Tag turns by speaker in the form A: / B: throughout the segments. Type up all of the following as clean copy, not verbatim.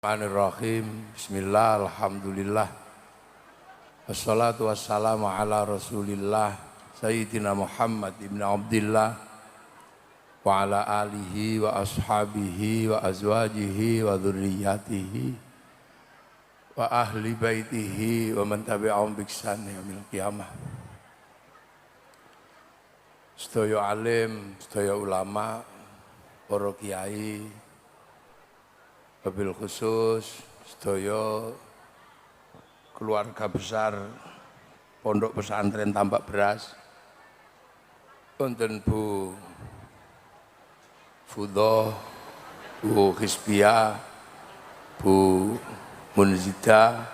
A: Bismillahirrahmanirrahim. Bismillah, alhamdulillah. Wassalatu wassalamu ala rasulillah Sayyidina Muhammad ibn Abdillah wa ala alihi wa ashabihi wa azwajihi wa dhurriyyatihi wa ahli baitihi wa man tabi'ahum bi ihsan yaumil qiyamah. Sedaya alim, sedaya ulama, para kiai, wabil khusus sedaya keluarga besar Pondok Pesantren Tambak Beras, wonten Bu Fudhoh, Bu Hisbiyah, Bu Munzidah,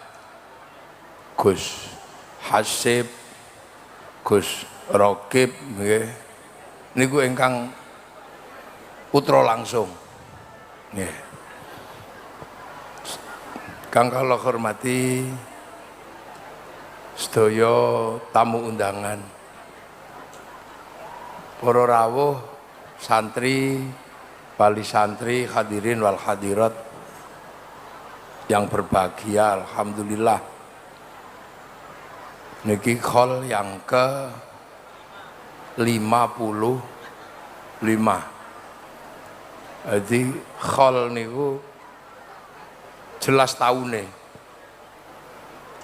A: Gus Hasib, Gus Rokib, niku ingkang putra langsung. Nggih. Kang kula hormati sedaya tamu undangan, para rawuh, santri, wali santri, hadirin wal hadirat yang berbahagia, alhamdulillah. Niki khol yang ke 55. Jadi khol niku jelas tahun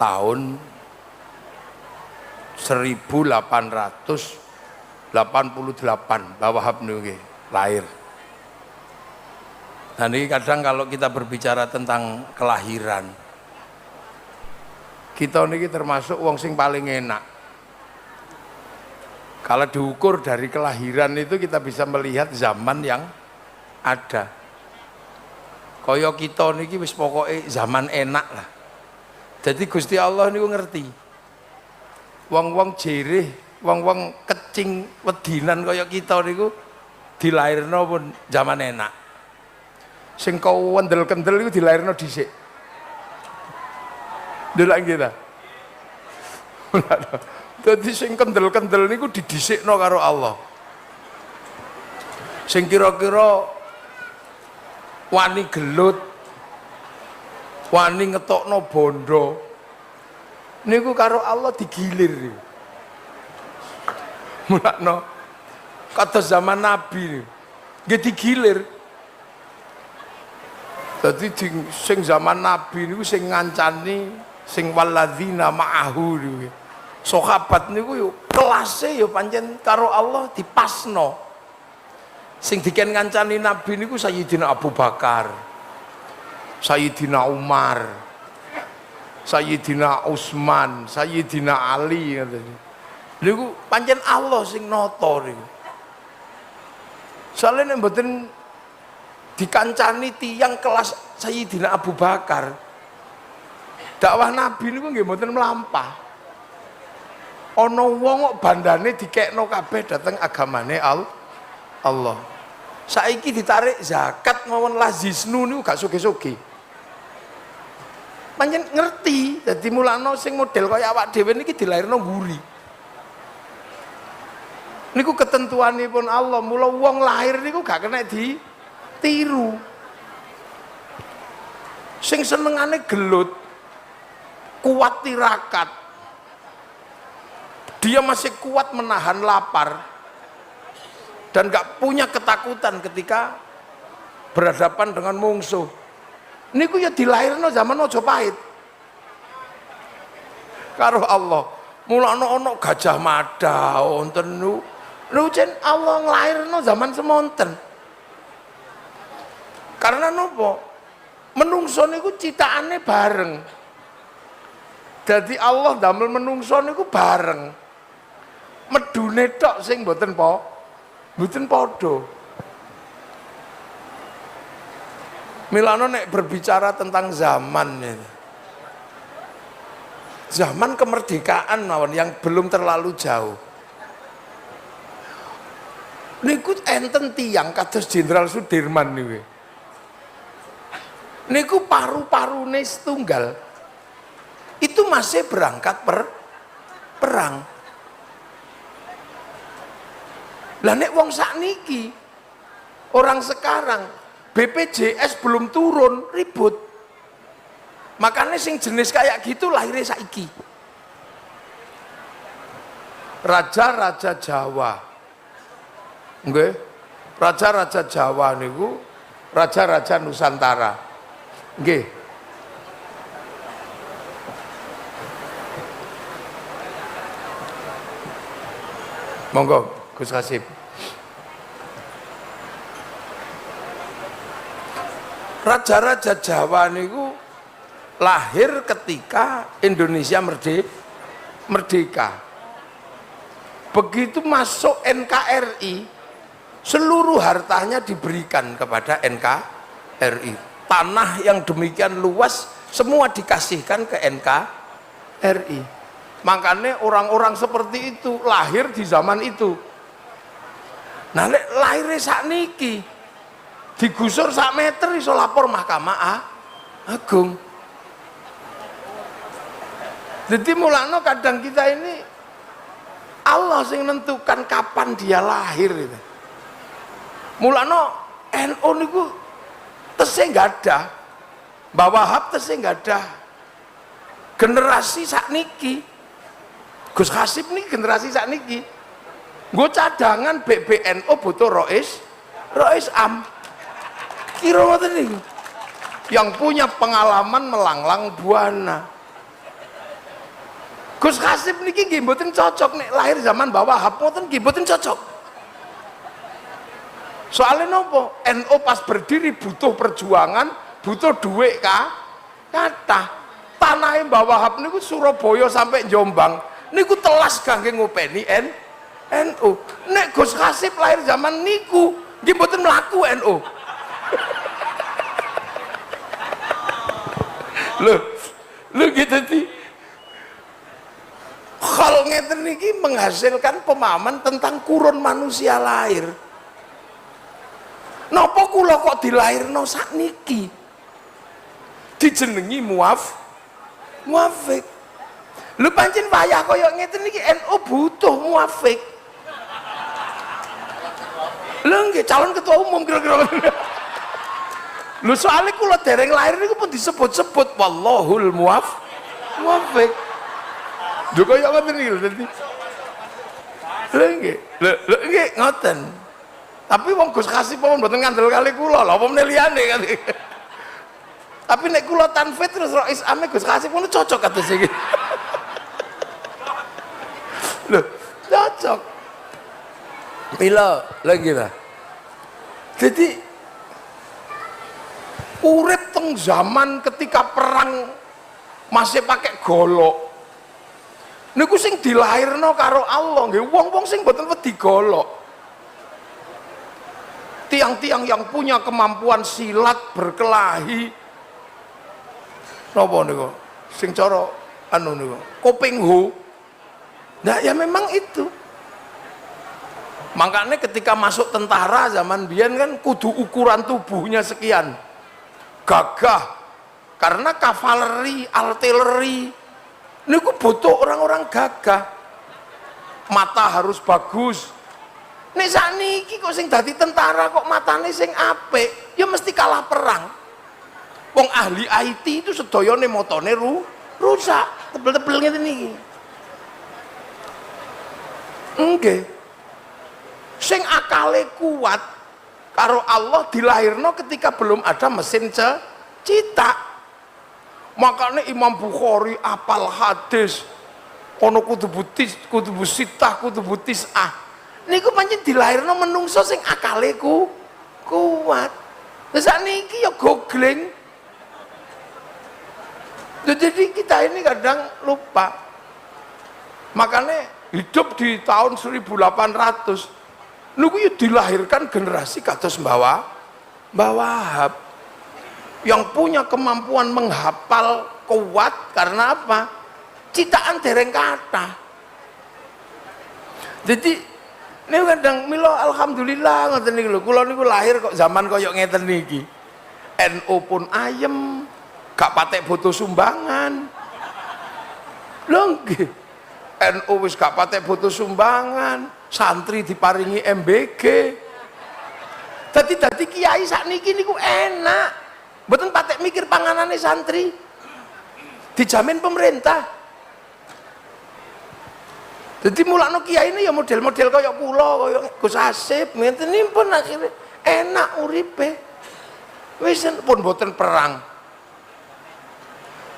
A: 1888 Mbah Wahab niku lahir. Nah ini kadang kalau kita berbicara tentang kelahiran, kita niki termasuk wong sing paling enak. Kalau diukur dari kelahiran itu kita bisa melihat zaman yang ada. Kaya kita niki wis pokoke zaman enak lah. Jadi Gusti Allah niku ngerti. Wong-wong jerih, wong-wong kecing wedinan kaya kita niku dilairno pun zaman enak. Sing kewendel-kendel iku dilairno dhisik. Delok kita. Dadi sing kendel-kendel niku didhisikno karo Allah. Sing kira-kira wani gelut, wani ngetokno bondo, niku karo Allah digilir. Mulakno kata zaman Nabi nggih digilir. Dadi sing zaman Nabi niku sing ngancani, sing walladzina ma'ahu niku. Sahabat niku yo kelase yo pancen karo Allah dipasno. Sing diken ngancani Nabi niku Sayyidina Abu Bakar, Sayyidina Umar, Sayyidina Utsman, Sayyidina Ali ngoten. Niku pancen Allah sing nata niku. Soale nek mboten dikancani tiyang kelas Sayyidina Abu Bakar, dakwah Nabi niku nggih mboten mlampah. Ana wong kok bandane dikekno kabeh dateng agamane Allah. Saiki ditarik zakat mawon lazisnu niku gak sugih-sugih. Pancen ngerti, dadi mulane sing model kaya awak dhewe niki dilairno mburi. Niku ketentuanipun Allah, mula wong lahir niku gak kena ditiru. Sing senengane gelut, kuat tirakat. Dia masih kuat menahan lapar dan gak punya ketakutan ketika berhadapan dengan mungsuh. Niku ya dilairno zaman Majapahit karo Allah. Mulane ana Gajah Mada wonten niku jen Allah nglairno zaman semonten. Karena nopo? Menungso niku citakane bareng. Jadi Allah damel menungso niku bareng. Medune tok sing mboten padha. Milano nek berbicara tentang zaman itu, zaman kemerdekaan mawon yang belum terlalu jauh. Niku enten tiyang kados Jenderal Sudirman niku. Niku paru-parune setunggal. Itu masih berangkat perang. Lah nek wong sakniki orang sekarang BPJS belum turun ribut. Makanya sing jenis kayak gitu lahirnya saiki. Raja-raja Jawa. Nggih. Raja-raja Jawa niku raja-raja Nusantara. Nggih. Monggo Gus Hasim. Raja-raja Jawa niku lahir ketika Indonesia merdeka. Begitu masuk NKRI, seluruh hartanya diberikan kepada NKRI. Tanah yang demikian luas semua dikasihkan ke NKRI. Makanya orang-orang seperti itu lahir di zaman itu. Nah, lahirnya sakniki digusur sak meter iso lapor Mahkamah Agung. Jadi mulanya kadang kita ini Allah sing nentukan kapan dia lahir itu. Mulanya NU niku tesih nggak ada, Mbah Wahab tesih nggak ada. Generasi sakniki, Gus Hasim nih generasi sakniki. Gue cadangan BBNU butuh Rois Am. Kira ngoten niku. Yang punya pengalaman melanglang buana. Gus Hasim niki nggih mboten cocok nek lahir zaman Mbah Wahab ngoten nggih mboten cocok. Soalnya nopo? NU pas berdiri butuh perjuangan, butuh duit kata. Tanahnya Mbah Wahab niku Surabaya sampai Jombang niku telas kangge ngopeni NU. Nek Gus Hasim lahir zaman niku nggih mboten mlaku NU. Lho gitu sih. Hal ngeten niki menghasilkan pemahaman tentang kurun manusia lahir. Napa kula kok dilairno sakniki? Dijenengi muafik. Lho pancen wayah kaya ngeten niki NU butuh muafik. Lho nggih calon ketua umum kira-kira. Lho soalnya kula dereng lahir niku pun disebut-sebut wallahul muafik. Lho kaya ngoten iki lho dadi. Lho nggih ngoten. Tapi wong Gus Hasim pun mboten ngandel kali kula lho apa meneh liyane kan. Tapi nek kula tanfid terus Rois Ame Gus Hasim ngono cocok kados iki. Lho, cocok. Mila lagi lah. Jadi urip teng zaman ketika perang masih pakai golok. Niku sing dilairno karo Allah nggih wong-wong sing mboten wedi golok. Tiang-tiang yang punya kemampuan silat berkelahi napa niku sing cara anu niku Kopeng Ho. Nah ya memang itu. Makanya ketika masuk tentara zaman biyen kan kudu ukuran tubuhnya sekian. Gagah. Karena kavaleri, artileri niku butuh orang-orang gagah. Mata harus bagus. Nek sakniki kok sing dadi tentara kok matane sing apik, ya mesti kalah perang. Wong ahli IT itu sedayane motone rusak, tebel-tebel ngene niki. Nggih. Sing akale kuat karo Allah dilahirno ketika belum ada mesin cetak. Makanya Imam Bukhari apal hadis ono kutubu sitah, kutubu tis'ah. Niku pancen dilahirno menungso sing akale kuat. Lah sakniki ya googling. Jadi kita ini kadang lupa. Makanya hidup di tahun 1800 niku ya dilahirkan generasi kados Mbah Wahab yang punya kemampuan menghafal kuat karena apa? Citaan dereng kathah. Jadi ini kadang milo alhamdulillah ngoten niku lho. Kula niku lahir kok zaman koyo ngeten niki. NU pun ayem, gak patek butuh sumbangan. Lho nggih. NU wis gak patek butuh sumbangan, santri diparingi MBG. Dadi kiai sakniki niku enak. Mboten patek mikir panganane santri. dijamin pemerintah. Jadi mulakno kiai ini ya model-model kaya kula, kaya Gus Asip, ngeten pun akhirnya enak uripe. Wis pun boten perang.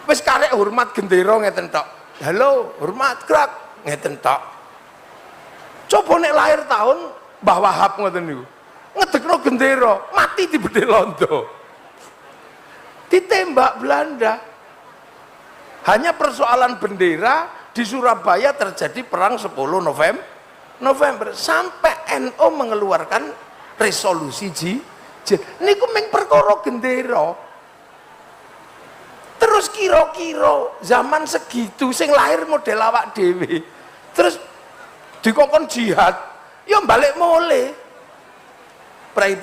A: Wis karek hormat gendera ngeten tok. Halo, hormat krak ngeten tok. Coba nek lahir tahun Mbah Wahab ngoten niku. Ngedekno gendera, mati di Bedhe Londo. Ditembak Belanda. Hanya persoalan bendera. Di Surabaya terjadi perang 10 November sampai NU mengeluarkan resolusi niku meng perkara gendera. Terus kira-kira zaman segitu sing lahir model awak dhewe terus dikongkon jihad ya balik mole prai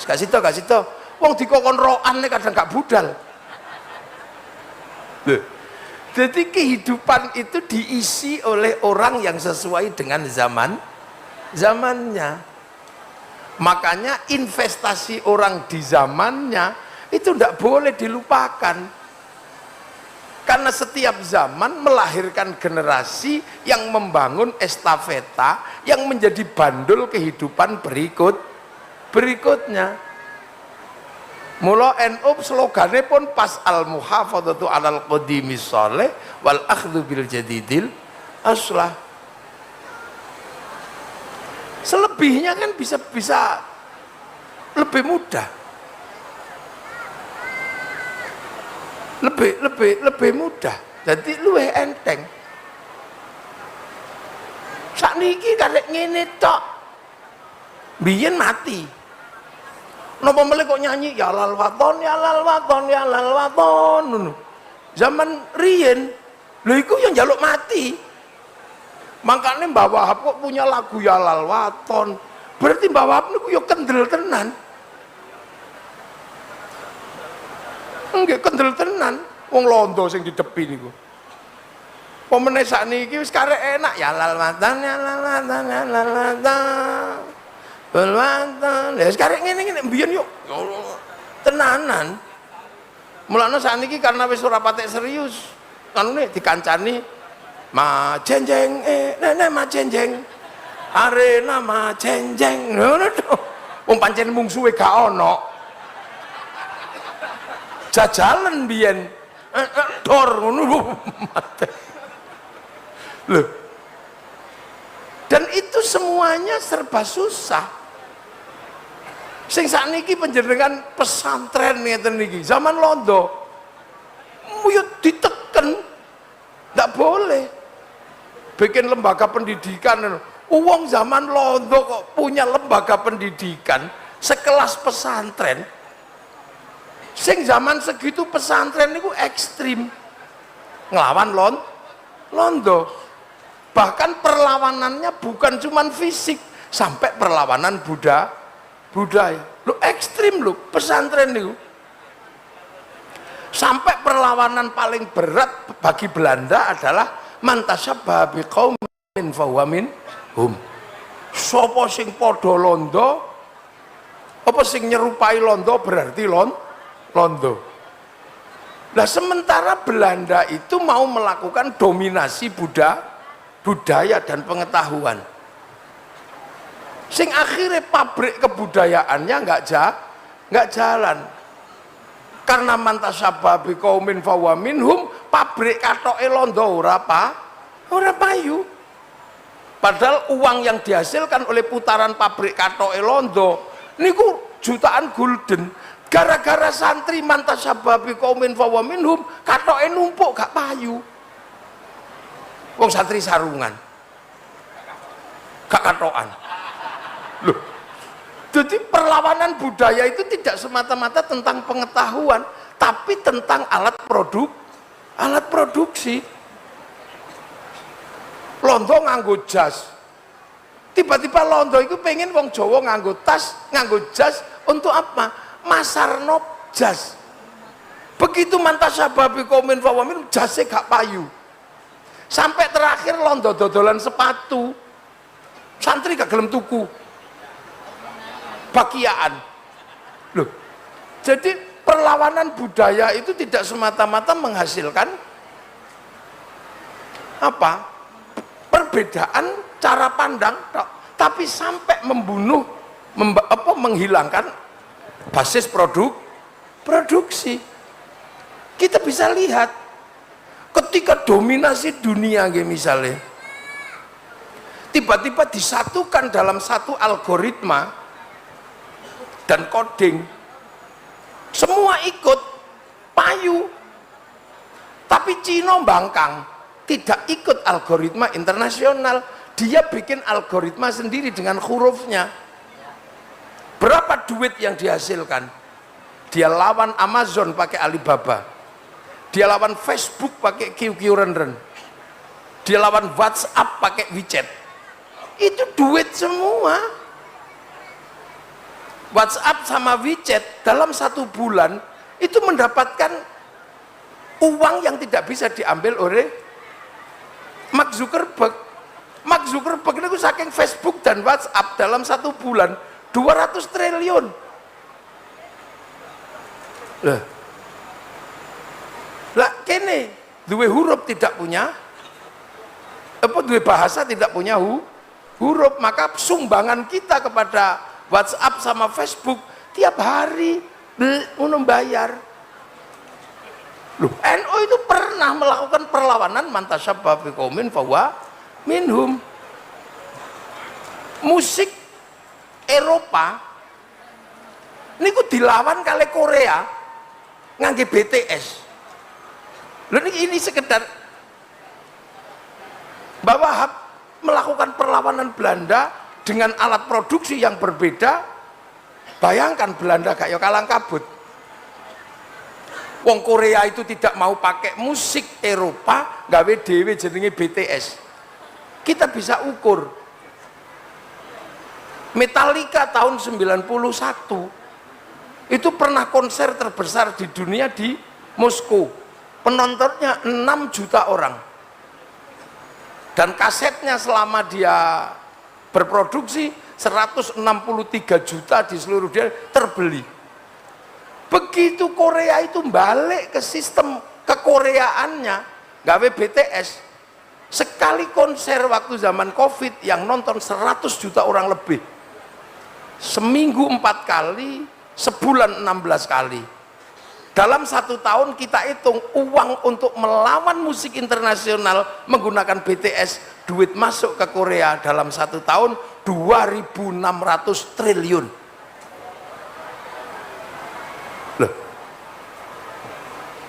A: gak sito wong dikongkon roan kadang gak budal. Jadi kehidupan itu diisi oleh orang yang sesuai dengan zamannya. Makanya investasi orang di zamannya itu tidak boleh dilupakan. Karena setiap zaman melahirkan generasi yang membangun estafeta yang menjadi bandul kehidupan berikutnya. Mula NU slogane pun pas al-muhafadzatu 'alal qadimis shalih wal akhdhu bil jadidil aslah. Selebihnya kan bisa lebih mudah. Lebih mudah. Jadi luwih enteng. Sakniki karek ngene tok. Biyen mati. Napa melih kok nyanyi ya lal waton ya lal waton ya lal waton. Zaman riyen lho iku yang njaluk mati. Makanya Mbah Wahab kok punya lagu ya lal waton. Berarti Mbah Wahab niku ya kendel tenan. Nggih kendel tenan wong Londo sing didepi niku. Pemene sakniki wis karek enak ya lal waton ya lal waton ya lal waton. Belwantan, ya sekarang ngene mbiyen yuk tenanan. Mulane sakniki karena wis ora patek serius. Kanune dikancani ma jenjeng nenek ma jenjeng. Arena ma jenjeng. Ngono to. Wong pancen mungsuhe gak ono. Jajalan biyen. Dor ngono mate. Lho. Dan itu semuanya serba susah. Sing sakniki panjenengan pesantren ngeten niki zaman Londo muyut diteken ndak boleh bikin lembaga pendidikan. Uang zaman Londo kok punya lembaga pendidikan sekelas pesantren. Sing zaman segitu pesantren niku ekstrim ngelawan Londo. Bahkan perlawanannya bukan cuman fisik sampai perlawanan budaya. Lu ekstrim lu pesantren itu. Sampai perlawanan paling berat bagi Belanda adalah mantasyabbaha biqaumin fahuwa minhum. Sapa sing padha Londo apa sing nyerupai Londo berarti Londo. Nah sementara Belanda itu mau melakukan dominasi budaya dan pengetahuan. Sing akhirnya pabrik kebudayaannya nggak jalan. Karena mantasyabbaha biqaumin fahuwa minhum, pabrik katoke Londo ora payu. Padahal uang yang dihasilkan oleh putaran pabrik katoke Londo niku jutaan gulden. Gara-gara santri mantasyabbaha biqaumin fahuwa minhum, katoke numpuk gak payu. Wong santri sarungan. Gak katokan. Loh, jadi perlawanan budaya itu tidak semata-mata tentang pengetahuan, tapi tentang alat produksi. Londo nganggo jas, tiba-tiba Londo itu pengen wong Jawa nganggo tas, nganggo jas untuk apa? Masarno jas. Begitu mantasyabbaha biqaumin fahuwa minhum, jasnya gak payu. Sampai terakhir Londo dodolan sepatu, santri gak gelem tuku. Bakiaan. Loh, jadi perlawanan budaya itu tidak semata-mata menghasilkan apa? Perbedaan cara pandang, tapi sampai membunuh, menghilangkan basis produksi. Kita bisa lihat ketika dominasi dunia misalnya tiba-tiba disatukan dalam satu algoritma dan coding, semua ikut payu, tapi Cina bangkang, tidak ikut algoritma internasional, dia bikin algoritma sendiri dengan hurufnya. Berapa duit yang dihasilkan? Dia lawan Amazon pakai Alibaba, dia lawan Facebook pakai QQ Ren, dia lawan WhatsApp pakai WeChat. Itu duit semua. WhatsApp sama WeChat dalam 1 bulan itu mendapatkan uang yang tidak bisa diambil oleh Mark Zuckerberg. Mark Zuckerberg itu saking Facebook dan WhatsApp dalam 1 bulan 200 triliun. Lah kene duwe huruf tidak punya duwe bahasa tidak punya huruf, maka sumbangan kita kepada WhatsApp sama Facebook tiap hari membayar. Loh, NU itu pernah melakukan perlawanan mantasyabba biqaumin fahuwa minhum. Musik Eropa niku dilawan kali Korea ngangge BTS. Loh ini sekedar Mbah Wahab melakukan perlawanan Belanda dengan alat produksi yang berbeda. Bayangkan Belanda kayak kalang kabut. Wong Korea itu tidak mau pakai musik Eropa, gawe dhewe jenenge BTS. Kita bisa ukur. Metallica tahun 91 itu pernah konser terbesar di dunia di Moskow, penontonnya 6 juta orang, dan kasetnya selama dia berproduksi 163 juta di seluruh dunia terbeli. Begitu Korea itu balik ke sistem kekoreaannya, gawe BTS, sekali konser waktu zaman Covid yang nonton 100 juta orang lebih, seminggu 4 kali, sebulan 16 kali. Dalam 1 tahun kita hitung uang untuk melawan musik internasional menggunakan BTS, duit masuk ke Korea dalam 1 tahun 2.600 triliun.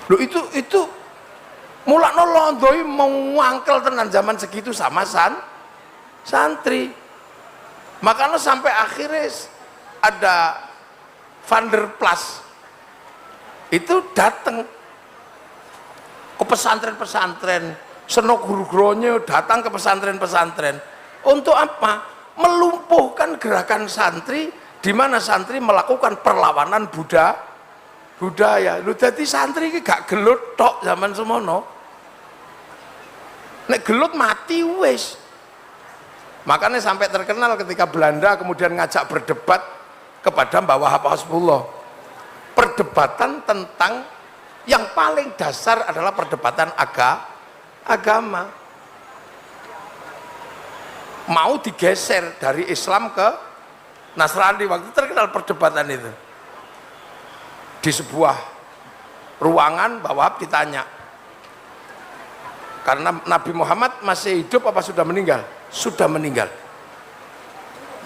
A: Loh itu mulakno londoi mau ngangkel tenan zaman segitu sama santri. Makanya sampai akhirnya ada Van der Plas itu datang ke pesantren-pesantren, Seno guru-gurunya datang ke pesantren-pesantren untuk apa? Melumpuhkan gerakan santri, di mana santri melakukan perlawanan budaya. Lu jadi santri ini gak gelut tok zaman semono, nek gelut mati wis. Makanya sampai terkenal ketika Belanda kemudian ngajak berdebat kepada Mbah Wahab Hasbullah, perdebatan tentang yang paling dasar adalah perdebatan agama. Mau digeser dari Islam ke Nasrani, waktu terkenal perdebatan itu. Di sebuah ruangan Mbah Wahab ditanya, karena Nabi Muhammad masih hidup apa sudah meninggal? Sudah meninggal.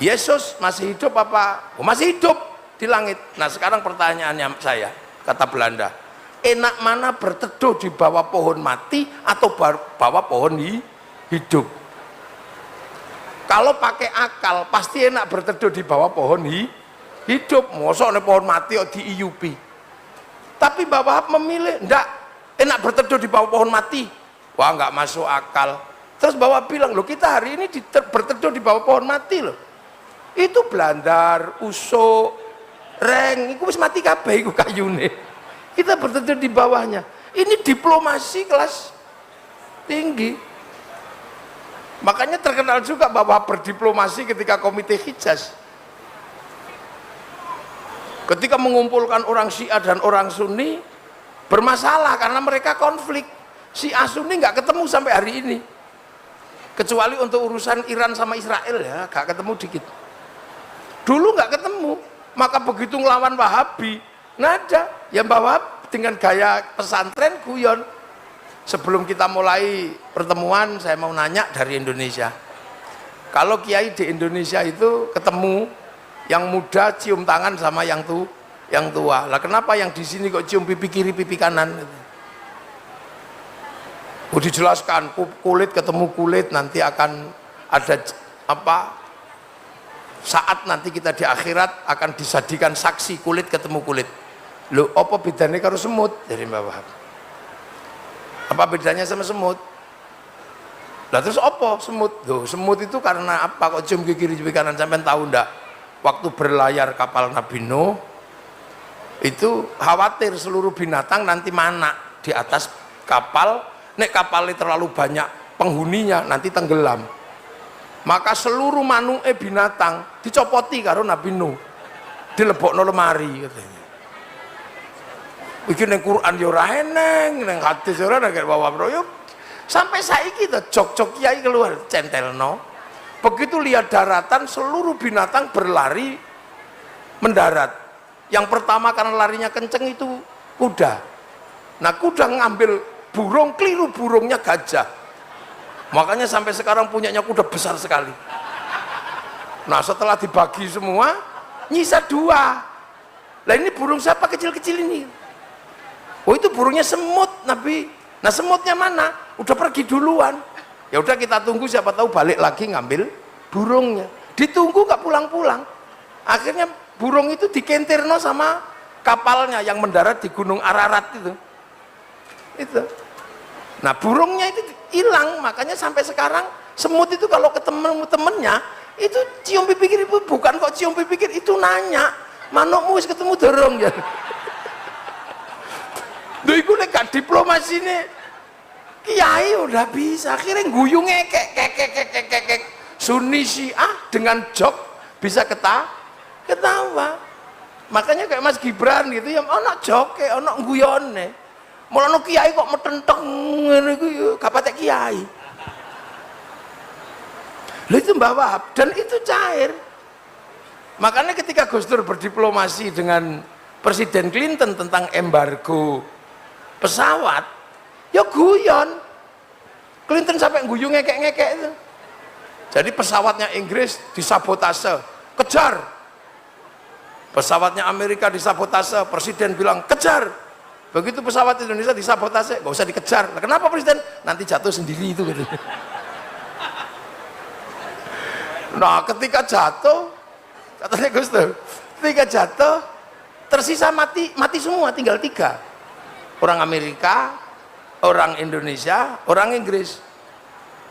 A: Yesus masih hidup apa? Oh, masih hidup di langit. Nah sekarang pertanyaannya saya, kata Belanda, enak mana berteduh di bawah pohon mati atau bawah pohon hidup? Kalau pakai akal pasti enak berteduh di bawah pohon hidup. Mosok nih pohon mati kok diiyupi. Tapi Mbah Wahab memilih ndak, enak berteduh di bawah pohon mati. Wah nggak masuk akal. Terus Mbah Wahab bilang, loh kita hari ini berteduh di bawah pohon mati loh. Itu blandar, usuk, reng, itu wis mati kabeh iku kayune. Kita berteduh di bawahnya. Ini diplomasi kelas tinggi. Makanya terkenal juga bahwa berdiplomasi ketika Komite Hijaz. Ketika mengumpulkan orang Syiah dan orang Sunni bermasalah karena mereka konflik. Syiah Sunni nggak ketemu sampai hari ini. Kecuali untuk urusan Iran sama Israel ya, nggak ketemu dikit. Dulu nggak ketemu, maka begitu ngelawan Wahabi, nggak ada. Yang Wahab dengan gaya pesantren guyon. Sebelum kita mulai pertemuan, saya mau nanya dari Indonesia. Kalau kiai di Indonesia itu ketemu yang muda cium tangan sama yang tua. Lah kenapa yang di sini kok cium pipi kiri pipi kanan? Oh, dijelaskan kulit ketemu kulit nanti akan ada apa? Saat nanti kita di akhirat akan disadikan saksi kulit ketemu kulit. Loh, apa bedanya karo semut? Dari Mbak Wahab. Apa bedanya sama semut? Lah terus apa semut? Loh, semut itu karena apa kok cium ke kiri cium ke kanan? Sampai tahu ndak? Waktu berlayar kapal Nabi Nuh itu khawatir seluruh binatang nanti mana di atas kapal. Nek kapalnya terlalu banyak penghuninya nanti tenggelam. Maka seluruh manuke binatang dicopoti karo Nabi Nuh. Dilebokno lemari katanya. Iki ning Quran yo ora eneng, ning hadis ora nek bawa proyok. Sampai saiki to jok-jok kiai keluar centelno. Begitu lihat daratan seluruh binatang berlari mendarat. Yang pertama karena larinya kenceng itu kuda. Nah, kuda ngambil burung, keliru burungnya gajah. Makanya sampai sekarang punyanya kuda besar sekali. Nah, setelah dibagi semua nyisa 2. Lah ini burung siapa kecil-kecil ini? Oh, itu burungnya semut Nabi. Nah, semutnya mana? Udah pergi duluan. Ya udah kita tunggu, siapa tahu balik lagi ngambil burungnya. Ditunggu nggak pulang-pulang. Akhirnya burung itu dikentirno sama kapalnya yang mendarat di Gunung Ararat itu. Nah, burungnya itu hilang, makanya sampai sekarang semut itu kalau ketemu temennya itu cium pipi kiri, bukan kok cium pipi kiri, itu nanya manukmu wis ketemu dorong ya. Lho iku nek gak diplomasi nih kiai udah bisa, akhirnya guyu ngekek Sunni Syiah dengan jok bisa ketawa. Makanya kayak Mas Gibran gitu ya, ono joke, ono guyone. Mulane kiai kok metenteng ngene iku yo gak patek kiai. Lha itu Mbah Wahab dan itu cair. Makanya ketika Gus Dur berdiplomasi dengan Presiden Clinton tentang embargo pesawat, ya guyon. Clinton sampai guyu ngekek-ngekek itu. Jadi pesawatnya Inggris disabotase, kejar. Pesawatnya Amerika disabotase, Presiden bilang kejar. Begitu pesawat Indonesia disabotase, gak usah dikejar. Nah, kenapa Presiden? Nanti jatuh sendiri itu. Gitu. Nah, ketika jatuh, katanya Gus Dur, ketika jatuh, tersisa mati semua, tinggal 3. Orang Amerika, orang Indonesia, orang Inggris.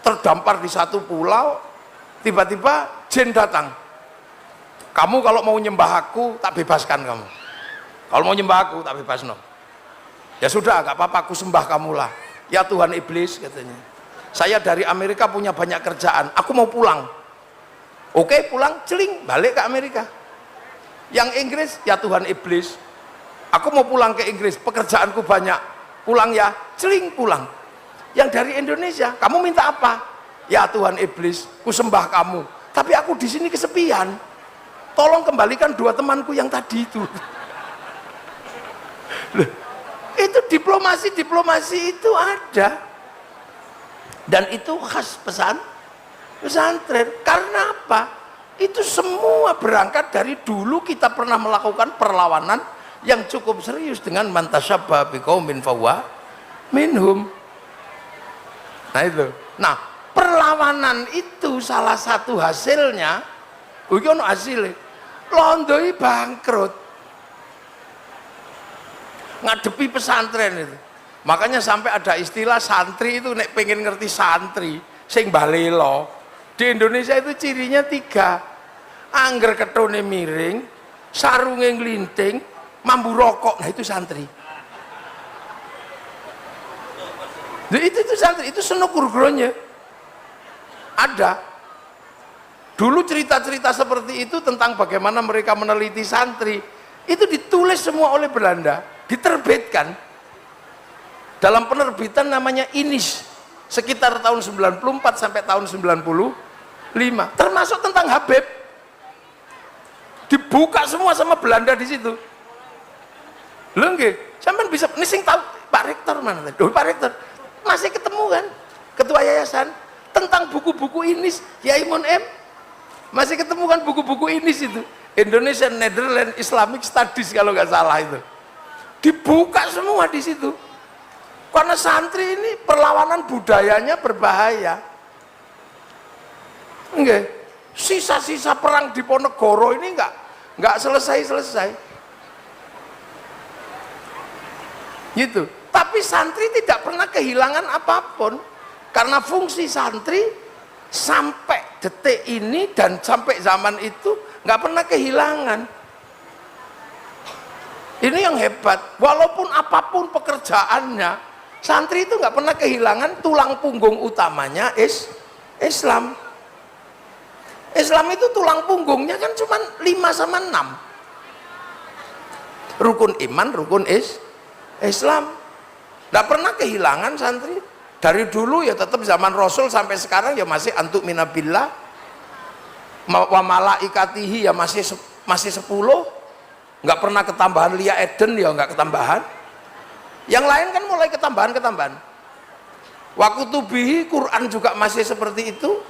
A: Terdampar di satu pulau, tiba-tiba jin datang. Kamu kalau mau nyembah aku, tak bebaskan kamu. Kalau mau nyembah aku, tak bebas no. Ya sudah, gak apa-apa, aku sembah kamulah. Ya Tuhan iblis, katanya. Saya dari Amerika punya banyak kerjaan, aku mau pulang. Oke, pulang, celing, balik ke Amerika. Yang Inggris, ya Tuhan iblis. Aku mau pulang ke Inggris, pekerjaanku banyak. Pulang ya, celing, pulang. Yang dari Indonesia, kamu minta apa? Ya Tuhan iblis, ku sembah kamu. Tapi aku di sini kesepian. Tolong kembalikan 2 temanku yang tadi itu. Loh, itu diplomasi itu ada. Dan itu khas pesantren. Karena apa? Itu semua berangkat dari dulu kita pernah melakukan perlawanan yang cukup serius dengan man tasyabbaha biqaumin fahuwa minhum. Nah itu. Nah, perlawanan itu salah satu hasilnya, iki ono hasilnya. Londoi bangkrut. Ngadepi pesantren itu. Makanya sampai ada istilah santri itu nek pengen ngerti santri sing balelo. Di Indonesia itu cirinya 3. Angger ketone miring, sarunge nglinting, mambu rokok. Nah itu santri. Nah, itu santri, itu seno kurgronya. Ada. Dulu cerita-cerita seperti itu tentang bagaimana mereka meneliti santri. Itu ditulis semua oleh Belanda, diterbitkan dalam penerbitan namanya Inis sekitar tahun 94 sampai tahun 95, termasuk tentang Habib. Dibuka semua sama Belanda di situ. Lho nggih, sampean bisa nising tahu Pak Rektor mana tadi? Pak Rektor masih ketemu kan? Ketua yayasan tentang buku-buku Inis, Yai Mun M. Masih ketemu kan buku-buku Inis itu. Indonesian Netherlands Islamic Studies kalau nggak salah itu. Dibuka semua di situ. Karena santri ini perlawanan budayanya berbahaya. Enggak, sisa-sisa perang di Ponegoro ini nggak selesai-selesai. Gitu. Tapi santri tidak pernah kehilangan apapun, karena fungsi santri sampai detik ini dan sampai zaman itu nggak pernah kehilangan. Ini yang hebat. Walaupun apapun pekerjaannya, santri itu nggak pernah kehilangan tulang punggung utamanya Islam. Islam itu tulang punggungnya kan cuma 5 sama 6. Rukun iman, rukun Islam. Nggak pernah kehilangan santri. Dari dulu ya tetap zaman Rasul sampai sekarang ya masih antuk minabillah. Wa malaikatihi ya masih 10. Nggak pernah ketambahan Lia Eden ya nggak ketambahan. Yang lain kan mulai ketambahan. Waktu tubihi Quran juga masih seperti itu.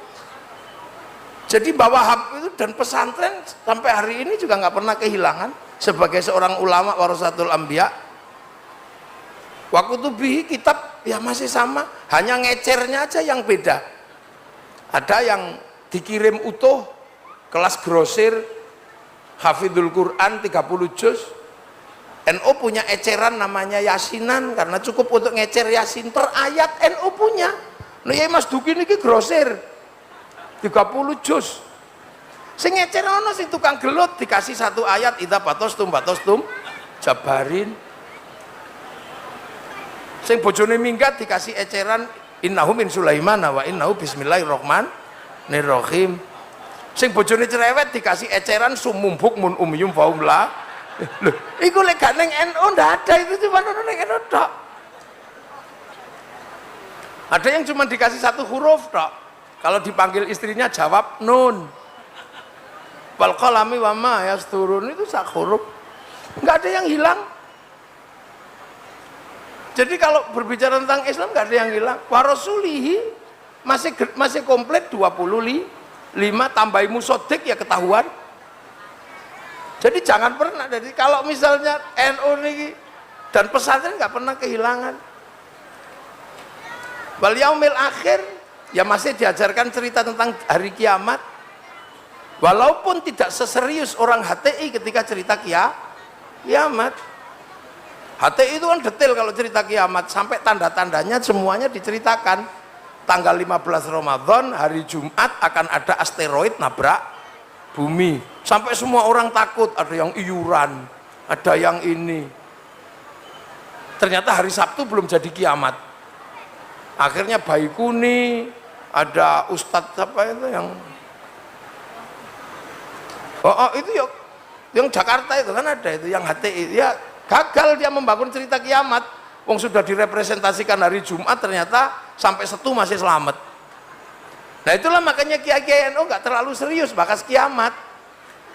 A: Jadi bahwa itu dan pesantren sampai hari ini juga nggak pernah kehilangan sebagai seorang ulama warasatul anbiya. Waktu tubihi kitab ya masih sama, hanya ngecernya aja yang beda. Ada yang dikirim utuh, kelas grosir, hafidul Quran 30 juz. NU punya eceran namanya yasinan, karena cukup untuk ngecer yasin per ayat NU punya. Nah ya Mas Duki ini grosir 30 juz. Sing ngecer ono sing tukang gelut dikasih 1 ayat idza batostum jabarin. Sing bojone minggat dikasih eceran innahu min Sulaiman wa innahu bismillahirrahmanirrahim. Sing bojone cerewet dikasih eceran sumum bukmun umyum faum la. Loh, iku lek gak ning NU ndak ada, itu cuma ono ning NU tok. Ada yang cuma dikasih 1 huruf tok. Kalau dipanggil istrinya jawab nun. Wal qalami wa ma yasturun, itu 1 huruf. Enggak ada yang hilang. Jadi kalau berbicara tentang Islam nggak ada yang hilang. Wa rasulihi masih komplit 25, tambahi musodik ya ketahuan. Jadi jangan pernah. Jadi kalau misalnya NU ini dan pesantren nggak pernah kehilangan. Wal yaumil akhir ya masih diajarkan cerita tentang hari kiamat. Walaupun tidak seserius orang HTI ketika cerita kiamat. HTI itu kan detail kalau cerita kiamat, sampai tanda-tandanya semuanya diceritakan. Tanggal 15 Ramadan hari Jumat akan ada asteroid nabrak bumi, sampai semua orang takut, ada yang iuran, ada yang ini. Ternyata hari Sabtu belum jadi kiamat. Akhirnya Baikuni, ada Ustadz apa itu yang itu ya, yang Jakarta itu kan ada itu yang HTI ya. Gagal dia membangun cerita kiamat. Wong sudah direpresentasikan hari Jumat, ternyata sampai Setu masih selamat. Nah itulah makanya kiai-kiai NU nggak terlalu serius bahas kiamat.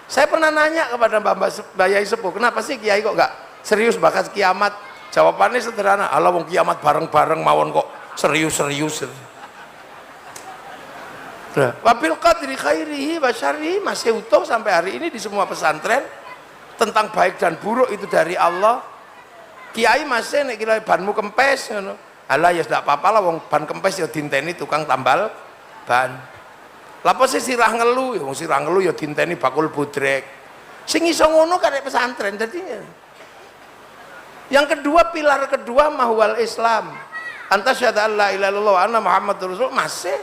A: Saya pernah nanya kepada Mbak Yai Sepuh, kenapa sih kiai kok nggak serius bahas kiamat? Jawabannya sederhana, Allah wong kiamat bareng-bareng mawon kok serius-serius. Wabil qadri khairihi wa syarrihi masih utuh sampai hari ini di semua pesantren. Tentang baik dan buruk itu dari Allah. Kiai masih nek kira banmu kempes ngono. Alah ya ndak apa-apa lah wong ban kempes ya dinteni tukang tambal ban. Lha apa sih sirah ngelu? Ya wong sirah ngelu ya dinteni bakul budrek. Sing iso ngono karek pesantren dadinya. Yang kedua, pilar kedua mahwal Islam. Anta syahada la ilaha illallah wa anna Muhammadur Rasul, masih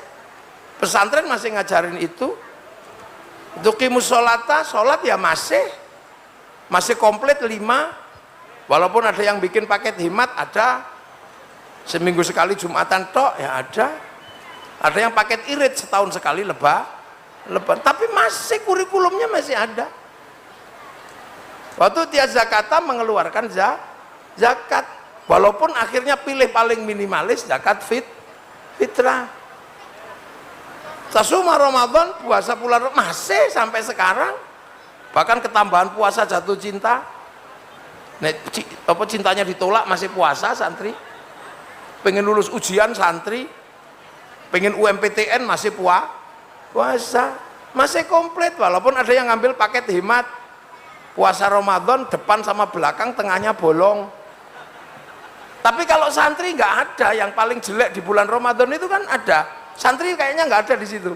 A: pesantren masih ngajarin itu. Tuqimus sholata, sholat ya masih komplit 5, walaupun ada yang bikin paket hemat, ada seminggu sekali Jumatan tok ya ada yang paket irit setahun sekali lebaran, tapi masih kurikulumnya masih ada. Waktu dia zakata mengeluarkan zakat, walaupun akhirnya pilih paling minimalis zakat fitrah. Tasuma Ramadan, puasa bulan masih sampai sekarang, bahkan ketambahan puasa jatuh cinta. Apa cintanya ditolak masih puasa santri, pengen lulus ujian santri, pengen UMPTN masih puasa, masih komplit, walaupun ada yang ngambil paket hemat, puasa Ramadan depan sama belakang, tengahnya bolong. Tapi kalau santri nggak ada, yang paling jelek di bulan Ramadan itu kan ada. Santri kayaknya nggak ada di situ.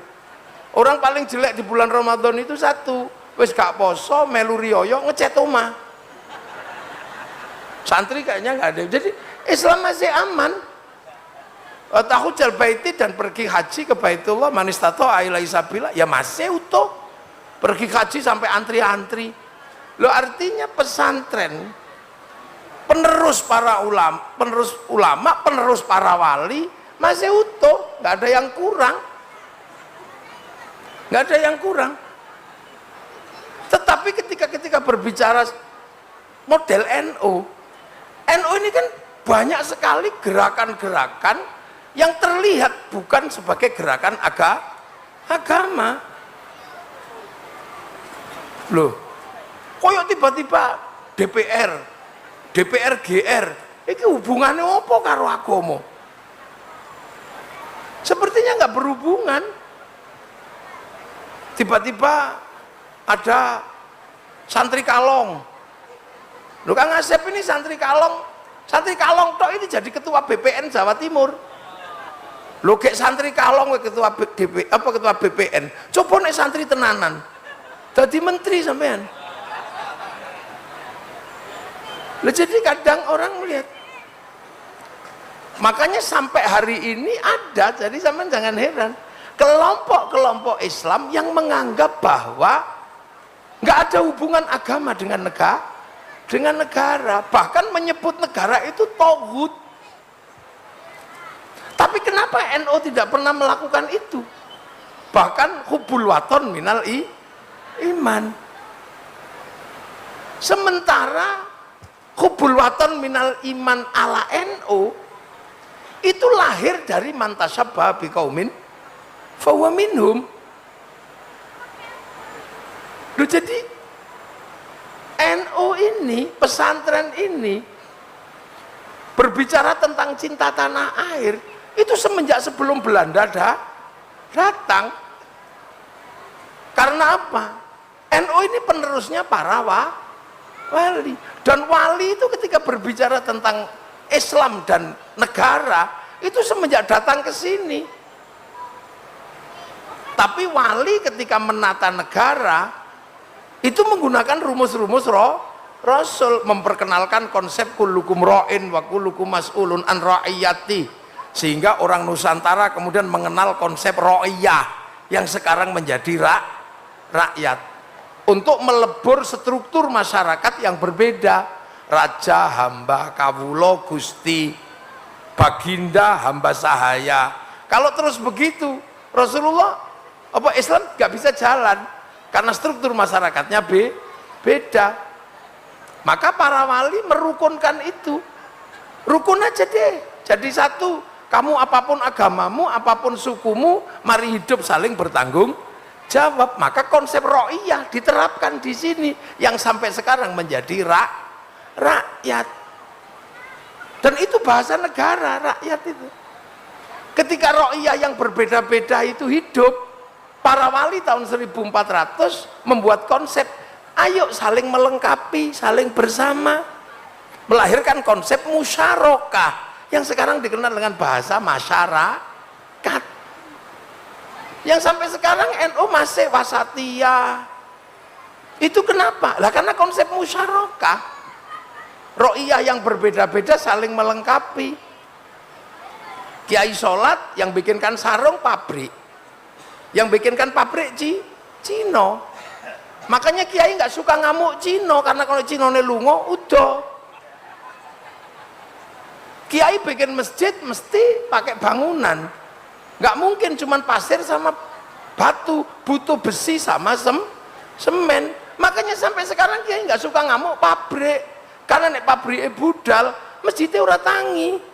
A: Orang paling jelek di bulan Ramadan itu satu, wis gak poso, melu riyoyo, ngecat omah. Santri kayaknya nggak ada. Jadi Islam masih aman. Tahujjal baiti, dan pergi haji ke Baitullah, man istata'a ilaihi sabila, ya masih utuh. Pergi haji sampai antri-antri. Lo artinya pesantren, penerus para ulama, penerus para wali masih utuh, nggak ada yang kurang, nggak ada yang kurang. Tetapi ketika berbicara model NU ini kan banyak sekali gerakan-gerakan yang terlihat bukan sebagai gerakan agama. Loh, koyok tiba-tiba DPR GR, ini hubungannya apa karo agama? Sepertinya nggak berhubungan. Tiba-tiba ada santri kalong. Loh, Kang Asep ini santri kalong toh ini jadi ketua BPN Jawa Timur. Loh, kayak santri kalong ketua ketua BPN. Coba nih santri tenanan, jadi menteri sampean. Loh, jadi kadang orang melihat. Makanya sampai hari ini ada, jadi sampean jangan heran, kelompok-kelompok Islam yang menganggap bahwa nggak ada hubungan agama dengan negara, bahkan menyebut negara itu tauhid. Tapi kenapa NU tidak pernah melakukan itu? Bahkan hubul waton minal iman. Sementara hubul waton minal iman ala NU itu lahir dari mantasyabbaha biqaumin fahuwa minhum. Loh, jadi NU ini, pesantren ini berbicara tentang cinta tanah air itu semenjak sebelum Belanda datang. Karena apa? NU ini penerusnya para wali, dan wali itu ketika berbicara tentang Islam dan negara itu semenjak datang ke sini. Tapi wali ketika menata negara itu menggunakan rumus-rumus Rasul, memperkenalkan konsep kullukum ra'in wa kullukum mas'ulun an ra'iyati, sehingga orang Nusantara kemudian mengenal konsep ra'iyah yang sekarang menjadi rakyat, untuk melebur struktur masyarakat yang berbeda. Raja, hamba, kawulo, gusti, baginda, hamba sahaya. Kalau terus begitu, Rasulullah Islam nggak bisa jalan karena struktur masyarakatnya beda. Maka para wali merukunkan itu. Rukun aja deh, jadi satu. Kamu apapun agamamu, apapun sukumu, mari hidup saling bertanggung jawab. Maka konsep ro'iyah diterapkan di sini yang sampai sekarang menjadi rakyat. Dan itu bahasa negara, rakyat itu. Ketika ro'iyah yang berbeda-beda itu hidup, para wali tahun 1400 membuat konsep, ayo saling melengkapi, saling bersama, melahirkan konsep musyarakah yang sekarang dikenal dengan bahasa masyarakat, yang sampai sekarang NU masih wasatiyah. Itu kenapa? Lah karena konsep musyarakah, ro'iyah yang berbeda-beda saling melengkapi. Kiai sholat, yang bikinkan sarung pabrik, yang bikinkan pabrik Cino. Makanya kiai nggak suka ngamuk Cino, karena kalau Cino ne lungo udah. Kiai bikin masjid mesti pakai bangunan, nggak mungkin cuman pasir sama batu, butuh besi sama semen. Makanya sampai sekarang kiai nggak suka ngamuk pabrik. Karena nek pabrik budal, masjidnya ora tangi.